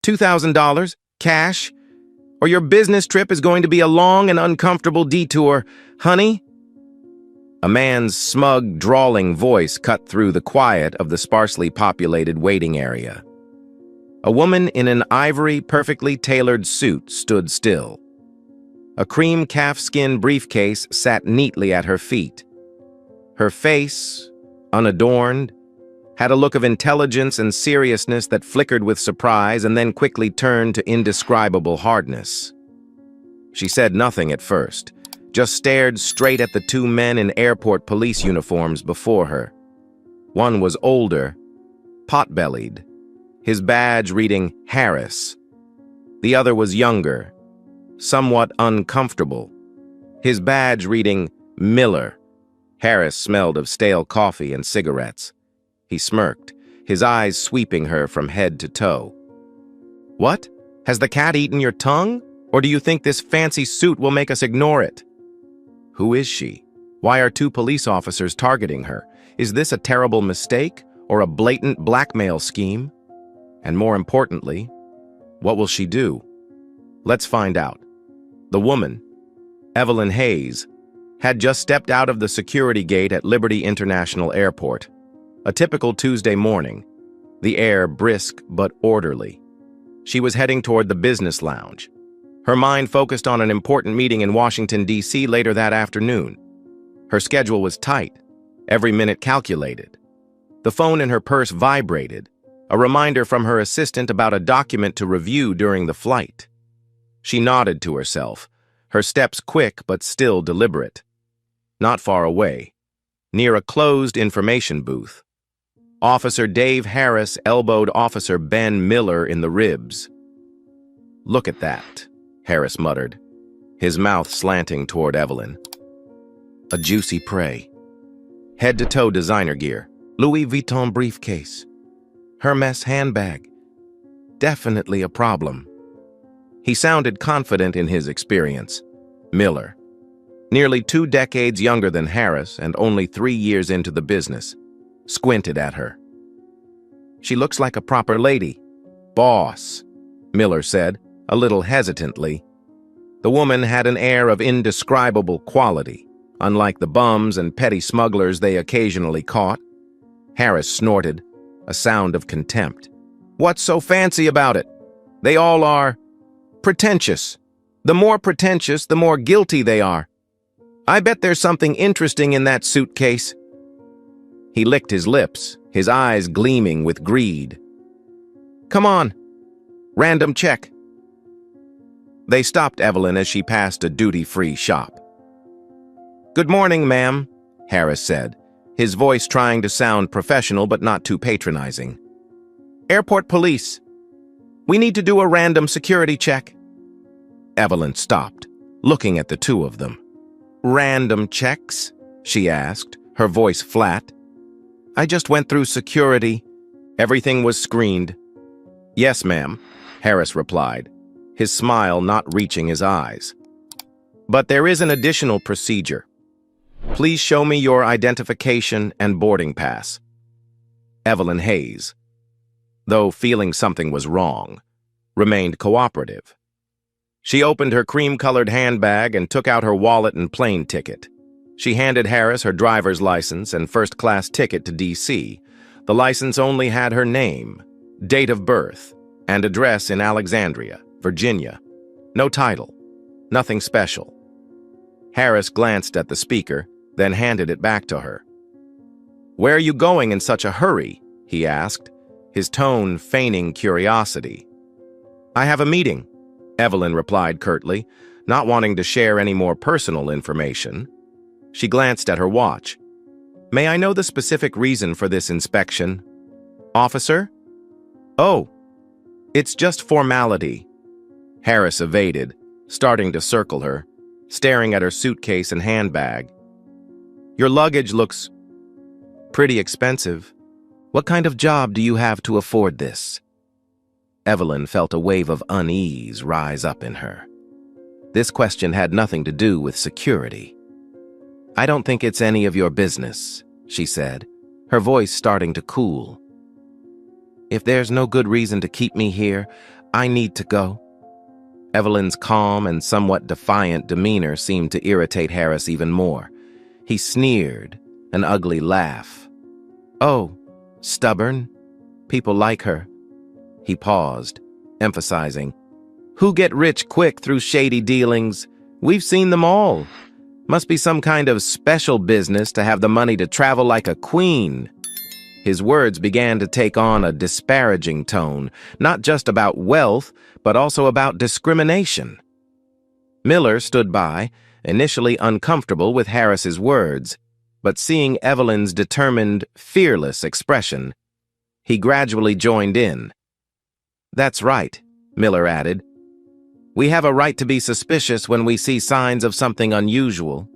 $2,000, cash, or your business trip is going to be a long and uncomfortable detour, honey." A man's smug, drawling voice cut through the quiet of the sparsely populated waiting area. A woman in an ivory, perfectly tailored suit stood still. A cream calfskin briefcase sat neatly at her feet. Her face, unadorned, had a look of intelligence and seriousness that flickered with surprise and then quickly turned to indescribable hardness. She said nothing at first, just stared straight at the two men in airport police uniforms before her. One was older, pot-bellied, his badge reading Harris. The other was younger, somewhat uncomfortable, his badge reading Miller. Harris smelled of stale coffee and cigarettes. He smirked, his eyes sweeping her from head to toe. "What? Has the cat eaten your tongue? Or do you think this fancy suit will make us ignore it?" "Who is she? Why are two police officers targeting her? Is this a terrible mistake or a blatant blackmail scheme? And more importantly, what will she do? Let's find out." The woman, Evelyn Hayes, had just stepped out of the security gate at Liberty International Airport. A typical Tuesday morning, the air brisk but orderly. She was heading toward the business lounge, her mind focused on an important meeting in Washington, D.C. later that afternoon. Her schedule was tight, every minute calculated. The phone in her purse vibrated, a reminder from her assistant about a document to review during the flight. She nodded to herself, her steps quick but still deliberate. Not far away, near a closed information booth, Officer Dave Harris elbowed Officer Ben Miller in the ribs. "Look at that," Harris muttered, his mouth slanting toward Evelyn. A juicy prey. Head-to-toe designer gear, Louis Vuitton briefcase, Hermes handbag. Definitely a problem. He sounded confident in his experience. Miller, nearly 2 decades younger than Harris and only 3 years into the business, squinted at her. "She looks like a proper lady. Boss," Miller said, a little hesitantly. The woman had an air of indescribable quality, unlike the bums and petty smugglers they occasionally caught. Harris snorted, a sound of contempt. "What's so fancy about it? They all are pretentious. The more pretentious, the more guilty they are. I bet there's something interesting in that suitcase." He licked his lips, his eyes gleaming with greed. "Come on. Random check." They stopped Evelyn as she passed a duty-free shop. "Good morning, ma'am," Harris said, his voice trying to sound professional but not too patronizing. "Airport police. We need to do a random security check." Evelyn stopped, looking at the two of them. "Random checks?" she asked, her voice flat. "I just went through security. Everything was screened." "Yes, ma'am," Harris replied, his smile not reaching his eyes. "But there is an additional procedure. Please show me your identification and boarding pass." Evelyn Hayes, though feeling something was wrong, remained cooperative. She opened her cream-colored handbag and took out her wallet and plane ticket. She handed Harris her driver's license and first-class ticket to D.C. The license only had her name, date of birth, and address in Alexandria, Virginia. No title, nothing special. Harris glanced at the speaker, then handed it back to her. "Where are you going in such a hurry?" he asked, his tone feigning curiosity. "I have a meeting," Evelyn replied curtly, not wanting to share any more personal information. She glanced at her watch. "May I know the specific reason for this inspection, officer?" "Oh, it's just formality." Harris evaded, starting to circle her, staring at her suitcase and handbag. "Your luggage looks pretty expensive. What kind of job do you have to afford this?" Evelyn felt a wave of unease rise up in her. This question had nothing to do with security. "I don't think it's any of your business," she said, her voice starting to cool. "If there's no good reason to keep me here, I need to go. Evelyn's calm and somewhat defiant demeanor seemed to irritate Harris even more. He sneered, an ugly laugh. Oh, stubborn? People like her. He paused, emphasizing, Who get rich quick through shady dealings? We've seen them all. Must be some kind of special business to have the money to travel like a queen. His words began to take on a disparaging tone, not just about wealth, but also about discrimination. Miller stood by, initially uncomfortable with Harris's words, but seeing Evelyn's determined, fearless expression, he gradually joined in. That's right, Miller added. We have a right to be suspicious when we see signs of something unusual.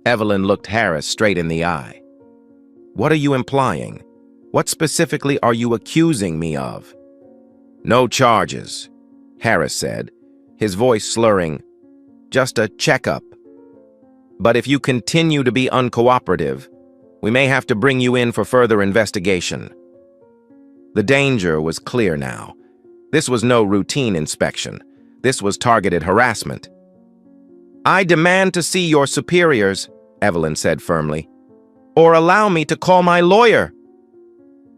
Evelyn looked Harris straight in the eye. What are you implying? What specifically are you accusing me of? No charges, Harris said, his voice slurring. Just a checkup. But if you continue to be uncooperative, we may have to bring you in for further investigation. The danger was clear now. This was no routine inspection. This was targeted harassment. I demand to see your superiors, Evelyn said firmly, or allow me to call my lawyer.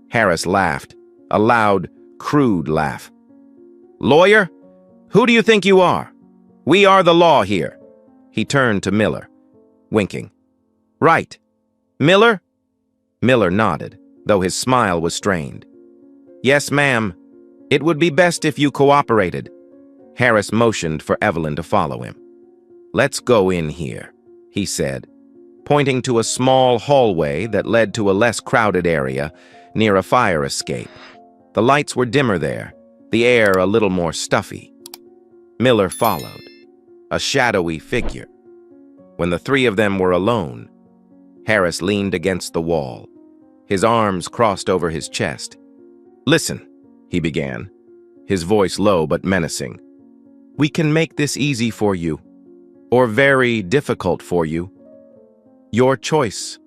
Harris laughed, a loud, crude laugh. Lawyer? Who do you think you are? We are the law here. He turned to Miller, winking. Right. Miller? Miller nodded, though his smile was strained. Yes, ma'am. It would be best if you cooperated. Harris motioned for Evelyn to follow him. Let's go in here, he said, pointing to a small hallway that led to a less crowded area near a fire escape. The lights were dimmer there, the air a little more stuffy. Miller followed, a shadowy figure. When the three of them were alone, Harris leaned against the wall, his arms crossed over his chest. Listen, he began, his voice low but menacing. We can make this easy for you, or very difficult for you. Your choice.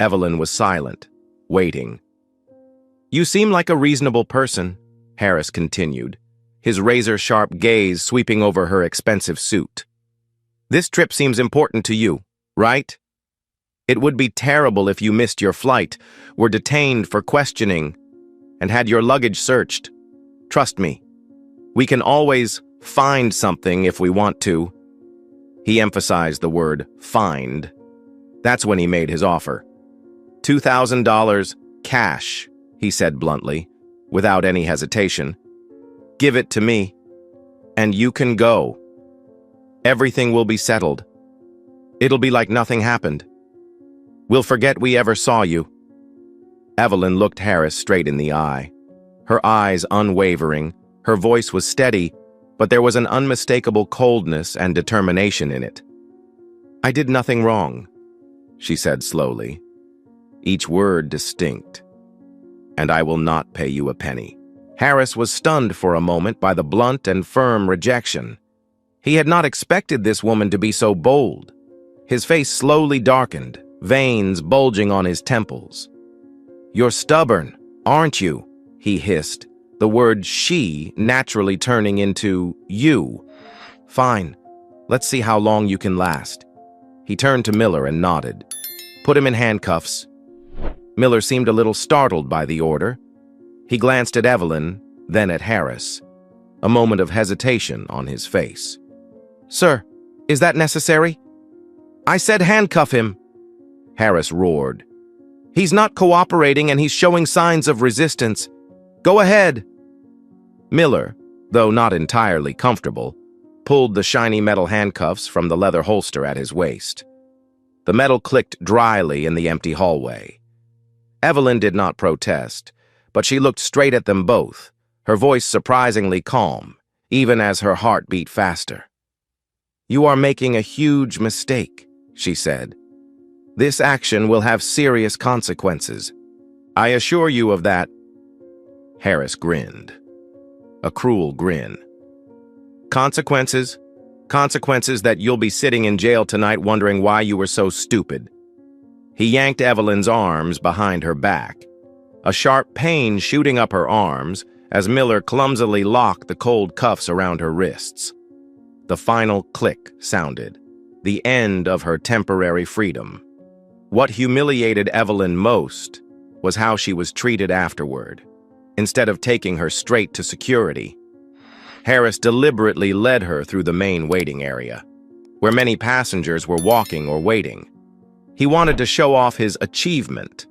Evelyn was silent, waiting. You seem like a reasonable person, Harris continued, his razor-sharp gaze sweeping over her expensive suit. This trip seems important to you, right? It would be terrible if you missed your flight, were detained for questioning, and had your luggage searched. Trust me, we can always find something if we want to. He emphasized the word find. That's when he made his offer. $2,000 cash, he said bluntly, without any hesitation. Give it to me, and you can go. Everything will be settled. It'll be like nothing happened. We'll forget we ever saw you. Evelyn looked Harris straight in the eye, her eyes unwavering, her voice was steady, but there was an unmistakable coldness and determination in it. I did nothing wrong, she said slowly, each word distinct. And I will not pay you a penny. Harris was stunned for a moment by the blunt and firm rejection. He had not expected this woman to be so bold. His face slowly darkened, veins bulging on his temples. You're stubborn, aren't you? He hissed, the word she naturally turning into you. Fine, let's see how long you can last. He turned to Miller and nodded. Put him in handcuffs. Miller seemed a little startled by the order. He glanced at Evelyn, then at Harris, a moment of hesitation on his face. Sir, is that necessary? I said handcuff him. Harris roared. He's not cooperating and he's showing signs of resistance. Go ahead. Miller, though not entirely comfortable, pulled the shiny metal handcuffs from the leather holster at his waist. The metal clicked dryly in the empty hallway. Evelyn did not protest, but she looked straight at them both, her voice surprisingly calm, even as her heart beat faster. You are making a huge mistake, she said. This action will have serious consequences. I assure you of that. Harris grinned. A cruel grin. Consequences? Consequences that you'll be sitting in jail tonight wondering why you were so stupid. He yanked Evelyn's arms behind her back, a sharp pain shooting up her arms, as Miller clumsily locked the cold cuffs around her wrists. The final click sounded, the end of her temporary freedom. What humiliated Evelyn most was how she was treated afterward. Instead of taking her straight to security, Harris deliberately led her through the main waiting area, where many passengers were walking or waiting. He wanted to show off his achievement,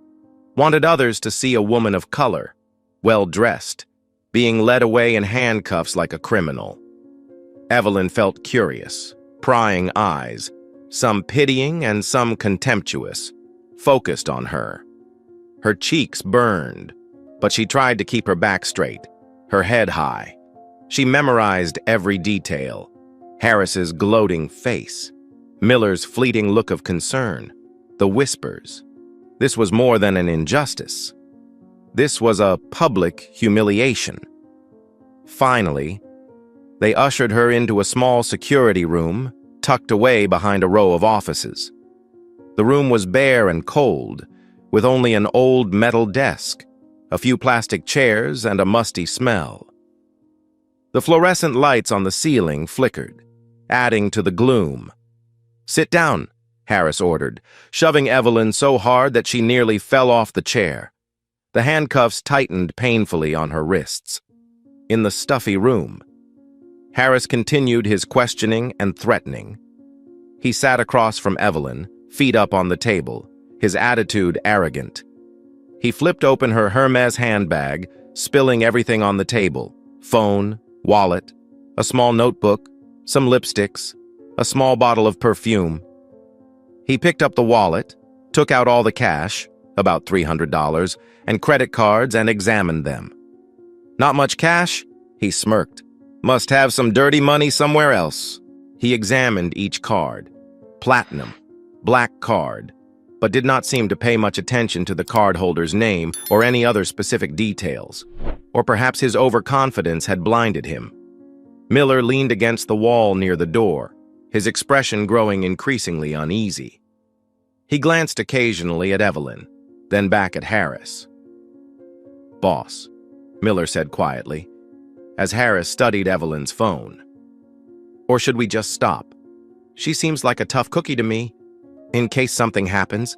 wanted others to see a woman of color, well-dressed, being led away in handcuffs like a criminal. Evelyn felt curious, prying eyes, some pitying and some contemptuous, focused on her. Her cheeks burned, but she tried to keep her back straight, her head high. She memorized every detail: Harris's gloating face, Miller's fleeting look of concern, the whispers. This was more than an injustice. This was a public humiliation. Finally, they ushered her into a small security room tucked away behind a row of offices. The room was bare and cold, with only an old metal desk, a few plastic chairs, and a musty smell. The fluorescent lights on the ceiling flickered, adding to the gloom. "Sit down," Harris ordered, shoving Evelyn so hard that she nearly fell off the chair. The handcuffs tightened painfully on her wrists. In the stuffy room, Harris continued his questioning and threatening. He sat across from Evelyn, feet up on the table, his attitude arrogant. He flipped open her Hermes handbag, spilling everything on the table: phone, wallet, a small notebook, some lipsticks, a small bottle of perfume. He picked up the wallet, took out all the cash, about $300, and credit cards and examined them. "Not much cash?" He smirked. "Must have some dirty money somewhere else." He examined each card. Platinum, black card, but did not seem to pay much attention to the cardholder's name or any other specific details. Or perhaps his overconfidence had blinded him. Miller leaned against the wall near the door, his expression growing increasingly uneasy. He glanced occasionally at Evelyn, then back at Harris. "Boss," Miller said quietly, as Harris studied Evelyn's phone. "Or should we just stop? She seems like a tough cookie to me, in case something happens."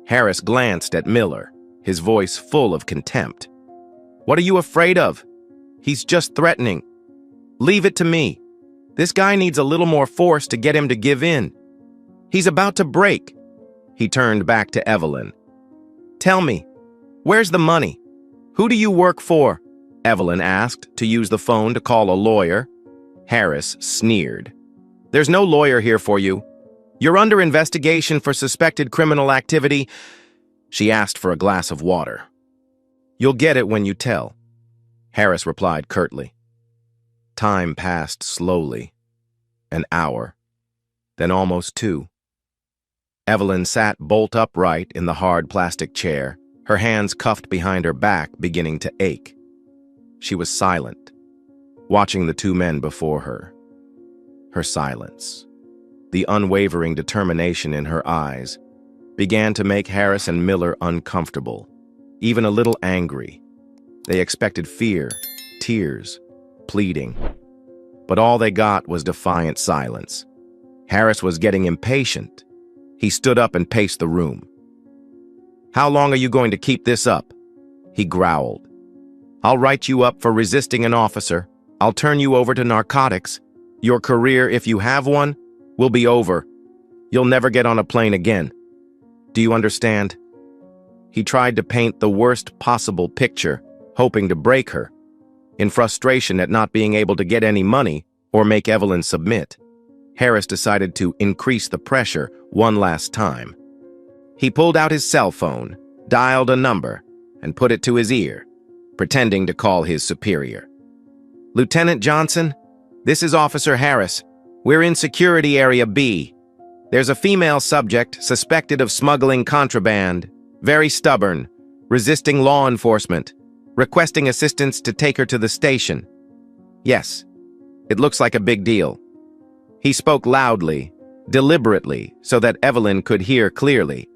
Harris glanced at Miller, his voice full of contempt. "What are you afraid of? He's just threatening. Leave it to me. This guy needs a little more force to get him to give in. He's about to break." He turned back to Evelyn. "Tell me, where's the money? Who do you work for?" Evelyn asked to use the phone to call a lawyer. Harris sneered. "There's no lawyer here for you. You're under investigation for suspected criminal activity." She asked for a glass of water. "You'll get it when you tell," Harris replied curtly. Time passed slowly. An hour, then almost 2. Evelyn sat bolt upright in the hard plastic chair, her hands cuffed behind her back beginning to ache. She was silent, watching the 2 men before her. Her silence, the unwavering determination in her eyes, began to make Harris and Miller uncomfortable, even a little angry. They expected fear, tears, pleading. But all they got was defiant silence. Harris was getting impatient. He stood up and paced the room. "How long are you going to keep this up?" He growled. "I'll write you up for resisting an officer. I'll turn you over to narcotics. Your career, if you have one, will be over. You'll never get on a plane again. Do you understand?" He tried to paint the worst possible picture, hoping to break her, in frustration at not being able to get any money or make Evelyn submit. Harris decided to increase the pressure one last time. He pulled out his cell phone, dialed a number, and put it to his ear, pretending to call his superior. "Lieutenant Johnson, this is Officer Harris. We're in Security Area B. There's a female subject suspected of smuggling contraband, very stubborn, resisting law enforcement, requesting assistance to take her to the station. Yes, it looks like a big deal." He spoke loudly, deliberately, so that Evelyn could hear clearly,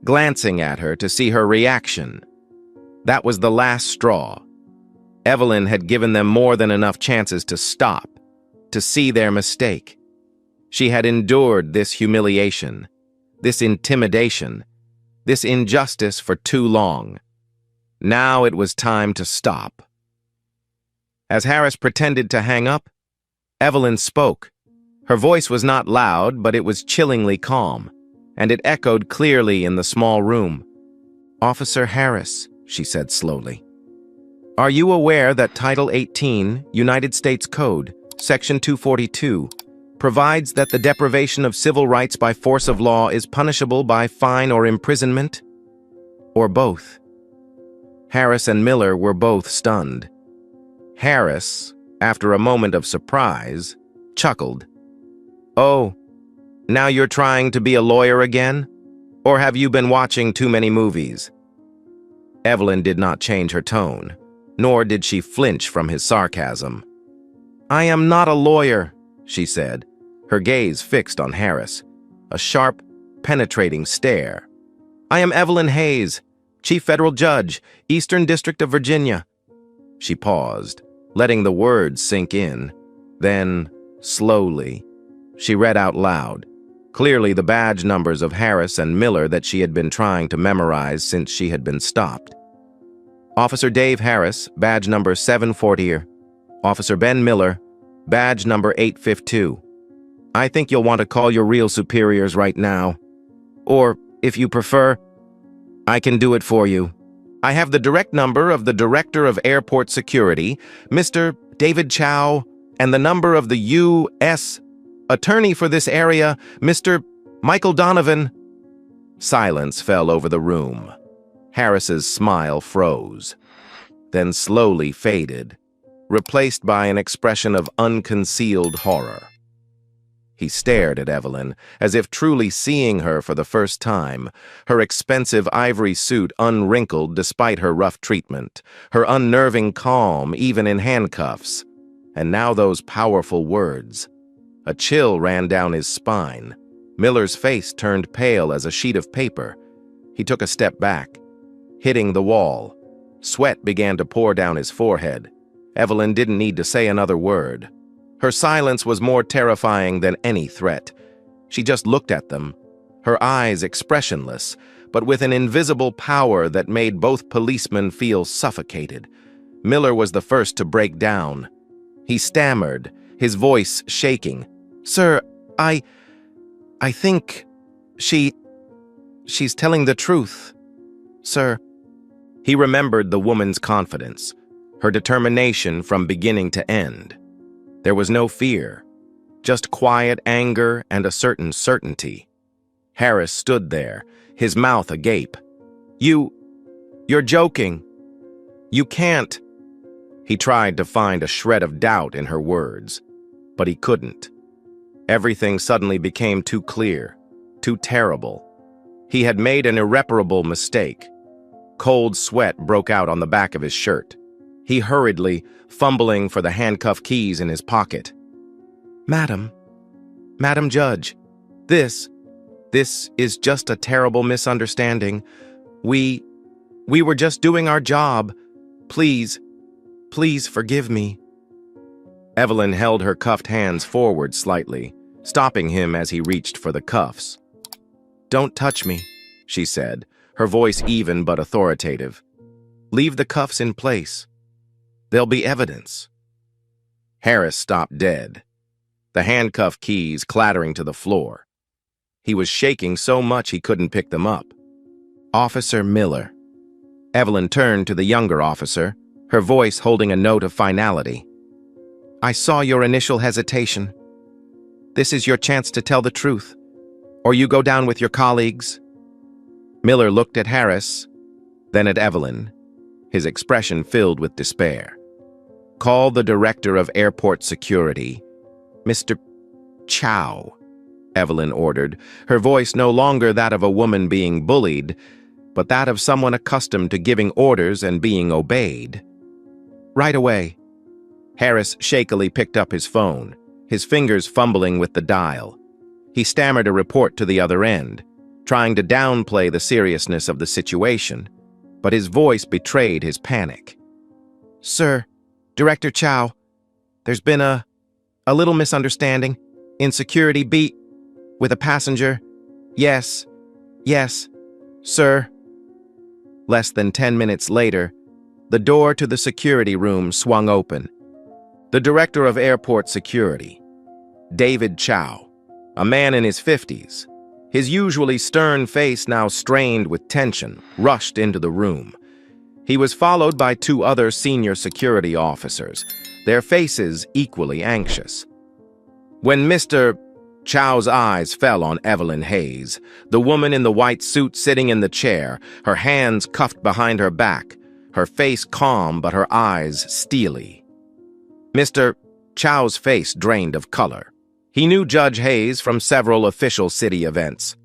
glancing at her to see her reaction. That was the last straw. Evelyn had given them more than enough chances to stop, to see their mistake. She had endured this humiliation, this intimidation, this injustice for too long. Now it was time to stop. As Harris pretended to hang up, Evelyn spoke. Her voice was not loud, but it was chillingly calm, and it echoed clearly in the small room. "Officer Harris," she said slowly, "are you aware that Title 18, United States Code, Section 242, provides that the deprivation of civil rights by force of law is punishable by fine or imprisonment? Or both?" Harris and Miller were both stunned. Harris, after a moment of surprise, chuckled. "Oh, now you're trying to be a lawyer again? Or have you been watching too many movies?" Evelyn did not change her tone, nor did she flinch from his sarcasm. "I am not a lawyer," she said, her gaze fixed on Harris, a sharp, penetrating stare. "I am Evelyn Hayes, Chief Federal Judge, Eastern District of Virginia." She paused, letting the words sink in. Then, slowly, she read out loud, clearly the badge numbers of Harris and Miller that she had been trying to memorize since she had been stopped. Officer Dave Harris, badge number 740. Officer Ben Miller, badge number 852. I think you'll want to call your real superiors right now. Or, if you prefer, I can do it for you. I have the direct number of the Director of Airport Security, Mr. David Chow, and the number of the U.S. Attorney for this area, Mr. Michael Donovan. Silence fell over the room. Harris's smile froze, then slowly faded, replaced by an expression of unconcealed horror. He stared at Evelyn, as if truly seeing her for the first time, her expensive ivory suit unwrinkled despite her rough treatment, her unnerving calm even in handcuffs, and now those powerful words. A chill ran down his spine. Miller's face turned pale as a sheet of paper. He took a step back, hitting the wall. Sweat began to pour down his forehead. Evelyn didn't need to say another word. Her silence was more terrifying than any threat. She just looked at them, her eyes expressionless, but with an invisible power that made both policemen feel suffocated. Miller was the first to break down. He stammered, his voice shaking. "Sir, I think she's telling the truth, sir." He remembered the woman's confidence, her determination from beginning to end. There was no fear, just quiet anger and a certain certainty. Harris stood there, his mouth agape. You're joking. You can't." He tried to find a shred of doubt in her words, but he couldn't. Everything suddenly became too clear, too terrible. He had made an irreparable mistake. Cold sweat broke out on the back of his shirt. He hurriedly, fumbling for the handcuff keys in his pocket. Madam Judge, this is just a terrible misunderstanding. We were just doing our job. Please forgive me." Evelyn held her cuffed hands forward slightly, stopping him as he reached for the cuffs. "Don't touch me," she said, her voice even but authoritative. "Leave the cuffs in place. There'll be evidence." Harris stopped dead, the handcuff keys clattering to the floor. He was shaking so much he couldn't pick them up. "Officer Miller." Evelyn turned to the younger officer, her voice holding a note of finality. "I saw your initial hesitation. This is your chance to tell the truth, or you go down with your colleagues." Miller looked at Harris, then at Evelyn, his expression filled with despair. "Call the Director of Airport Security, Mr. Chow," Evelyn ordered, her voice no longer that of a woman being bullied, but that of someone accustomed to giving orders and being obeyed. "Right away." Harris shakily picked up his phone, his fingers fumbling with the dial. He stammered a report to the other end, trying to downplay the seriousness of the situation, but his voice betrayed his panic. "Sir, Director Chow, there's been a little misunderstanding. Insecurity beat with a passenger. Yes, sir. Less than 10 minutes later, the door to the security room swung open. The director of airport security, David Chow, a man in his 50s, his usually stern face now strained with tension, rushed into the room. He was followed by two other senior security officers, their faces equally anxious. When Mr. Chow's eyes fell on Evelyn Hayes, the woman in the white suit sitting in the chair, her hands cuffed behind her back, her face calm but her eyes steely. Mr. Chow's face drained of color. He knew Judge Hayes from several official city events.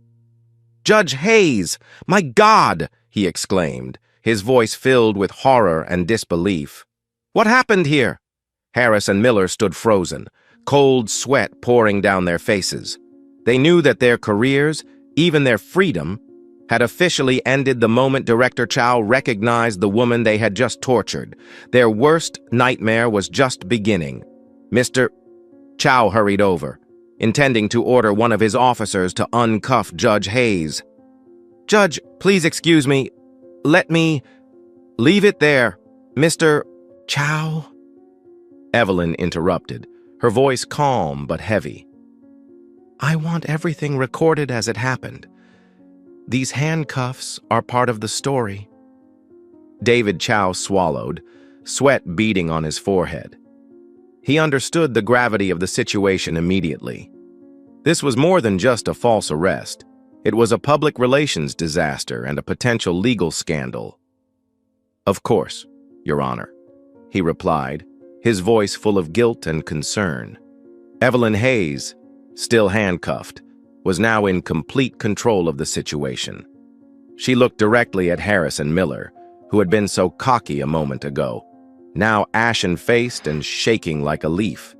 "Judge Hayes! My God!" he exclaimed, his voice filled with horror and disbelief. "What happened here?" Harris and Miller stood frozen, cold sweat pouring down their faces. They knew that their careers, even their freedom, had officially ended the moment Director Chow recognized the woman they had just tortured. Their worst nightmare was just beginning. Mr. Chow hurried over, intending to order one of his officers to uncuff Judge Hayes. "Judge, please excuse me. Let me... Leave it there. Mr. Chow?" Evelyn interrupted, her voice calm but heavy. "I want everything recorded as it happened. These handcuffs are part of the story." David Chow swallowed, sweat beading on his forehead. He understood the gravity of the situation immediately. This was more than just a false arrest. It was a public relations disaster and a potential legal scandal. "Of course, Your Honor," he replied, his voice full of guilt and concern. Evelyn Hayes, still handcuffed, was now in complete control of the situation. She looked directly at Harris and Miller, who had been so cocky a moment ago, now ashen-faced and shaking like a leaf.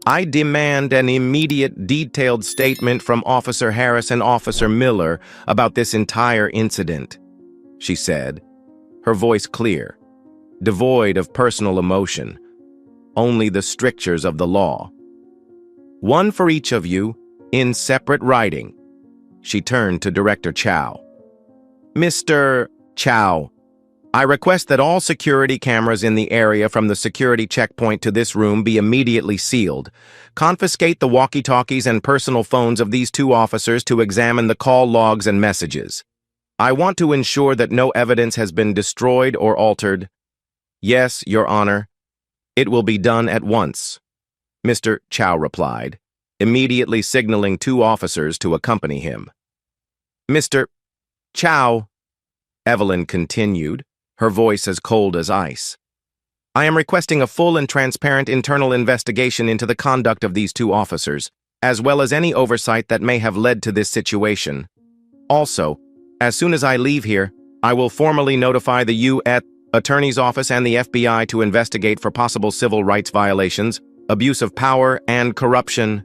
"I demand an immediate, detailed statement from Officer Harris and Officer Miller about this entire incident," she said, her voice clear, devoid of personal emotion, only the strictures of the law. "One for each of you, in separate writing." She turned to Director Chow. "Mr. Chow, I request that all security cameras in the area from the security checkpoint to this room be immediately sealed. Confiscate the walkie-talkies and personal phones of these two officers to examine the call logs and messages. I want to ensure that no evidence has been destroyed or altered." "Yes, Your Honor. It will be done at once," Mr. Chow replied, immediately signaling two officers to accompany him. "Mr. Chow," Evelyn continued, her voice as cold as ice, "I am requesting a full and transparent internal investigation into the conduct of these two officers, as well as any oversight that may have led to this situation. Also, as soon as I leave here, I will formally notify the U.S. Attorney's Office and the FBI to investigate for possible civil rights violations, abuse of power, and corruption."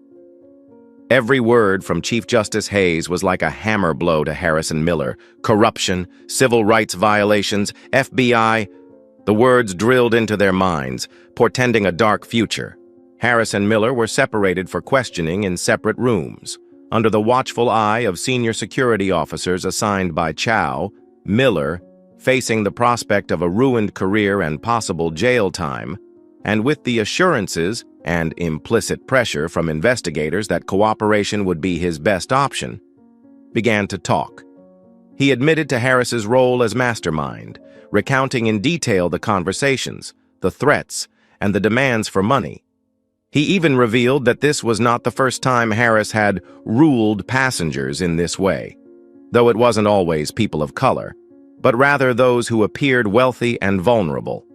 Every word from Chief Justice Hayes was like a hammer blow to Harris and Miller. Corruption, civil rights violations, FBI. The words drilled into their minds, portending a dark future. Harris and Miller were separated for questioning in separate rooms, under the watchful eye of senior security officers assigned by Chow. Miller, facing the prospect of a ruined career and possible jail time, and with the assurances and implicit pressure from investigators that cooperation would be his best option, began to talk. He admitted to Harris's role as mastermind, recounting in detail the conversations, the threats, and the demands for money. He even revealed that this was not the first time Harris had ruled passengers in this way, though it wasn't always people of color, but rather those who appeared wealthy and vulnerable.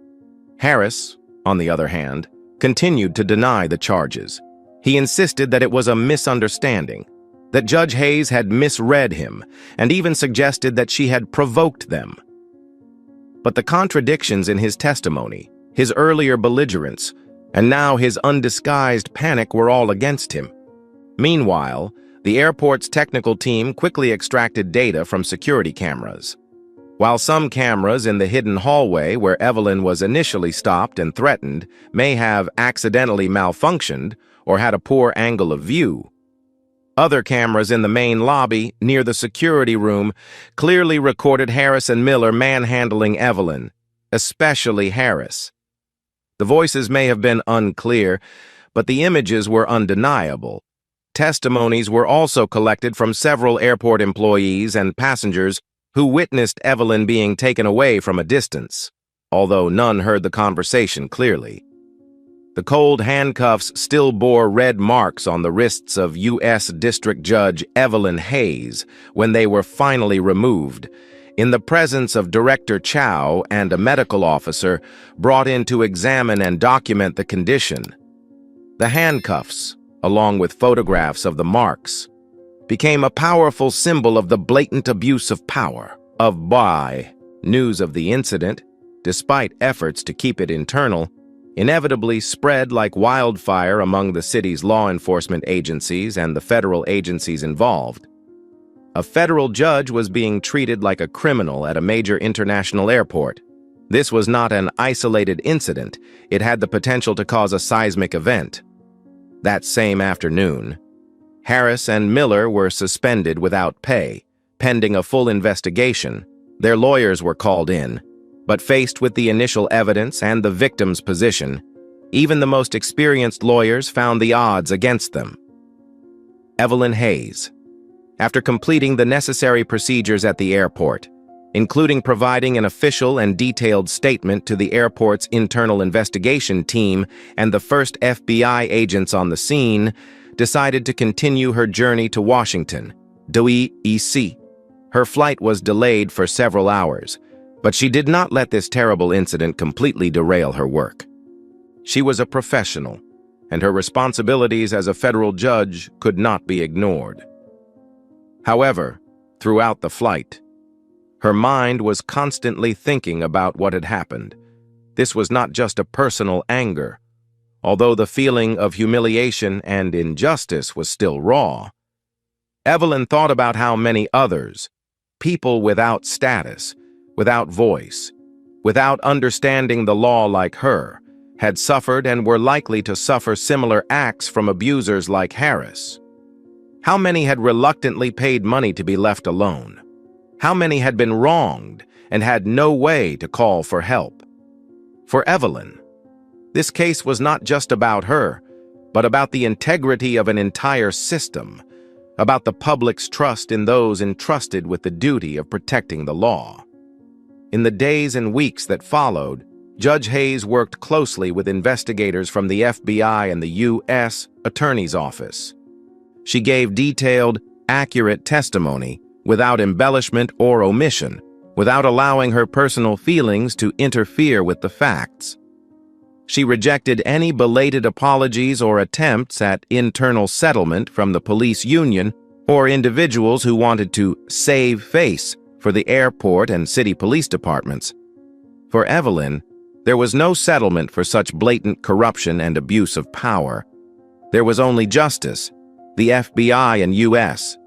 Harris, on the other hand, continued to deny the charges. He insisted that it was a misunderstanding, that Judge Hayes had misread him, and even suggested that she had provoked them. But the contradictions in his testimony, his earlier belligerence, and now his undisguised panic were all against him. Meanwhile, the airport's technical team quickly extracted data from security cameras. While some cameras in the hidden hallway where Evelyn was initially stopped and threatened may have accidentally malfunctioned or had a poor angle of view, other cameras in the main lobby near the security room clearly recorded Harris and Miller manhandling Evelyn, especially Harris. The voices may have been unclear, but the images were undeniable. Testimonies were also collected from several airport employees and passengers who witnessed Evelyn being taken away from a distance, although none heard the conversation clearly. The cold handcuffs still bore red marks on the wrists of U.S. District Judge Evelyn Hayes when they were finally removed, in the presence of Director Chow and a medical officer brought in to examine and document the condition. The handcuffs, along with photographs of the marks, became a powerful symbol of the blatant abuse of power. News of the incident, despite efforts to keep it internal, inevitably spread like wildfire among the city's law enforcement agencies and the federal agencies involved. A federal judge was being treated like a criminal at a major international airport. This was not an isolated incident. It had the potential to cause a seismic event. That same afternoon, Harris and Miller were suspended without pay, pending a full investigation. Their lawyers were called in, but faced with the initial evidence and the victim's position, even the most experienced lawyers found the odds against them. Evelyn Hayes, after completing the necessary procedures at the airport, including providing an official and detailed statement to the airport's internal investigation team and the first FBI agents on the scene, decided to continue her journey to Washington, D.C. Her flight was delayed for several hours, but she did not let this terrible incident completely derail her work. She was a professional, and her responsibilities as a federal judge could not be ignored. However, throughout the flight, her mind was constantly thinking about what had happened. This was not just a personal anger. Although the feeling of humiliation and injustice was still raw, Evelyn thought about how many others, people without status, without voice, without understanding the law like her, had suffered and were likely to suffer similar acts from abusers like Harris. How many had reluctantly paid money to be left alone? How many had been wronged and had no way to call for help? For Evelyn, this case was not just about her, but about the integrity of an entire system, about the public's trust in those entrusted with the duty of protecting the law. In the days and weeks that followed, Judge Hayes worked closely with investigators from the FBI and the U.S. Attorney's Office. She gave detailed, accurate testimony without embellishment or omission, without allowing her personal feelings to interfere with the facts. She rejected any belated apologies or attempts at internal settlement from the police union or individuals who wanted to save face for the airport and city police departments. For Evelyn, there was no settlement for such blatant corruption and abuse of power. There was only justice. The FBI and U.S.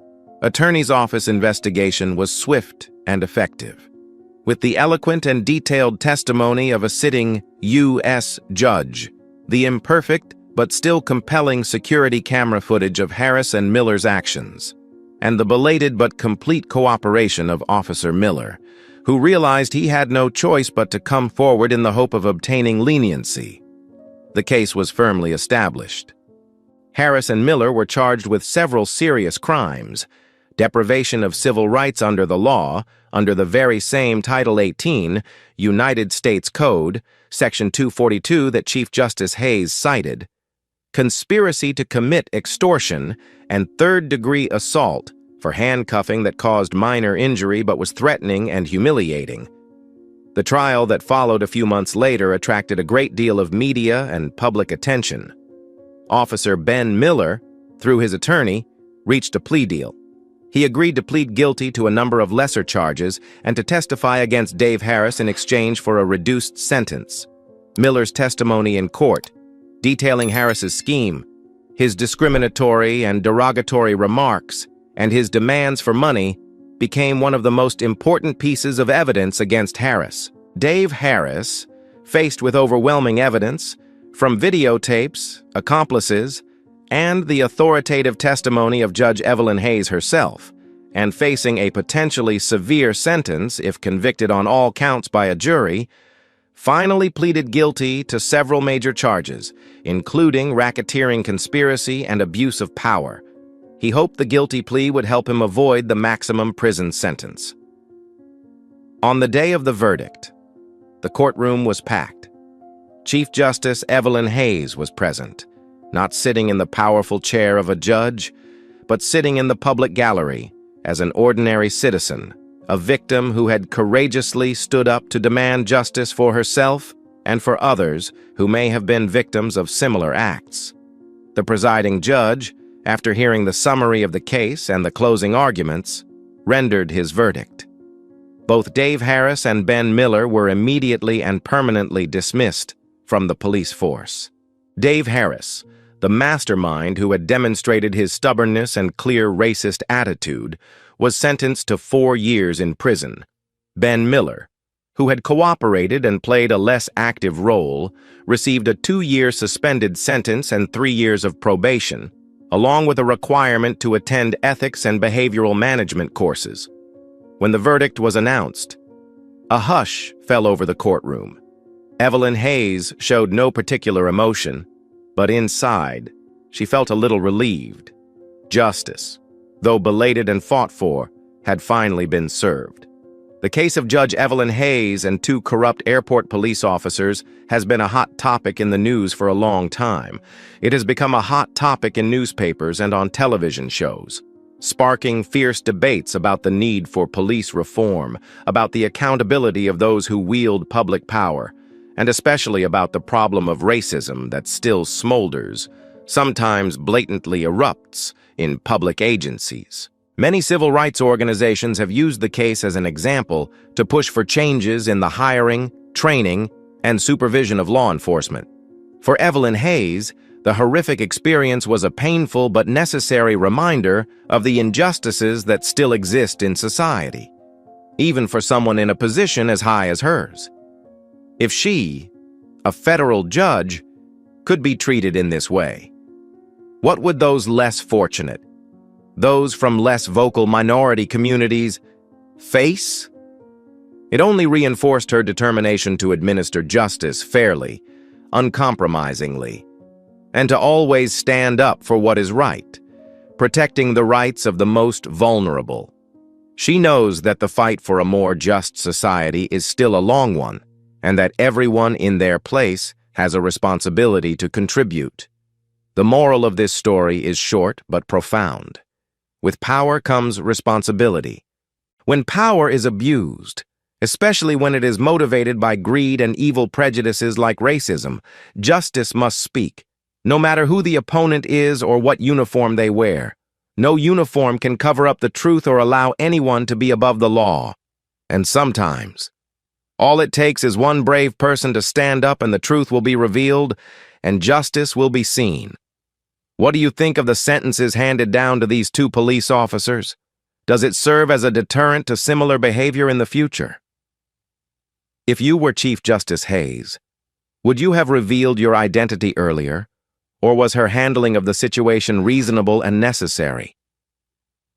Attorney's Office investigation was swift and effective. With the eloquent and detailed testimony of a sitting U.S. judge, the imperfect but still compelling security camera footage of Harris and Miller's actions, and the belated but complete cooperation of Officer Miller, who realized he had no choice but to come forward in the hope of obtaining leniency, the case was firmly established. Harris and Miller were charged with several serious crimes: deprivation of civil rights under the law, under the very same Title 18, United States Code, Section 242 that Chief Justice Hayes cited, conspiracy to commit extortion, and third-degree assault for handcuffing that caused minor injury but was threatening and humiliating. The trial that followed a few months later attracted a great deal of media and public attention. Officer Ben Miller, through his attorney, reached a plea deal. He agreed to plead guilty to a number of lesser charges and to testify against Dave Harris in exchange for a reduced sentence. Miller's testimony in court, detailing Harris's scheme, his discriminatory and derogatory remarks, and his demands for money, became one of the most important pieces of evidence against Harris. Dave Harris, faced with overwhelming evidence from videotapes, accomplices, and the authoritative testimony of Judge Evelyn Hayes herself, and facing a potentially severe sentence if convicted on all counts by a jury, finally pleaded guilty to several major charges, including racketeering conspiracy and abuse of power. He hoped the guilty plea would help him avoid the maximum prison sentence. On the day of the verdict, the courtroom was packed. Chief Justice Evelyn Hayes was present, not sitting in the powerful chair of a judge, but sitting in the public gallery as an ordinary citizen, a victim who had courageously stood up to demand justice for herself and for others who may have been victims of similar acts. The presiding judge, after hearing the summary of the case and the closing arguments, rendered his verdict. Both Dave Harris and Ben Miller were immediately and permanently dismissed from the police force. Dave Harris, the mastermind who had demonstrated his stubbornness and clear racist attitude, was sentenced to 4 years in prison. Ben Miller, who had cooperated and played a less active role, received a 2-year suspended sentence and 3 years of probation, along with a requirement to attend ethics and behavioral management courses. When the verdict was announced, a hush fell over the courtroom. Evelyn Hayes showed no particular emotion, but inside, she felt a little relieved. Justice, though belated and fought for, had finally been served. The case of Judge Evelyn Hayes and 2 corrupt airport police officers has been a hot topic in the news for a long time. It has become a hot topic in newspapers and on television shows, sparking fierce debates about the need for police reform, about the accountability of those who wield public power, and especially about the problem of racism that still smolders, sometimes blatantly erupts, in public agencies. Many civil rights organizations have used the case as an example to push for changes in the hiring, training, and supervision of law enforcement. For Evelyn Hayes, the horrific experience was a painful but necessary reminder of the injustices that still exist in society, even for someone in a position as high as hers. If she, a federal judge, could be treated in this way, what would those less fortunate, those from less vocal minority communities, face? It only reinforced her determination to administer justice fairly, uncompromisingly, and to always stand up for what is right, protecting the rights of the most vulnerable. She knows that the fight for a more just society is still a long one, and that everyone in their place has a responsibility to contribute. The moral of this story is short but profound. With power comes responsibility. When power is abused, especially when it is motivated by greed and evil prejudices like racism, justice must speak, no matter who the opponent is or what uniform they wear. No uniform can cover up the truth or allow anyone to be above the law. And sometimes, all it takes is one brave person to stand up and the truth will be revealed and justice will be seen. What do you think of the sentences handed down to these 2 police officers? Does it serve as a deterrent to similar behavior in the future? If you were Chief Justice Hayes, would you have revealed your identity earlier, or was her handling of the situation reasonable and necessary?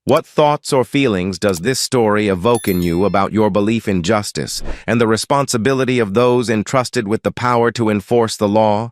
What thoughts or feelings does this story evoke in you about your belief in justice and the responsibility of those entrusted with the power to enforce the law?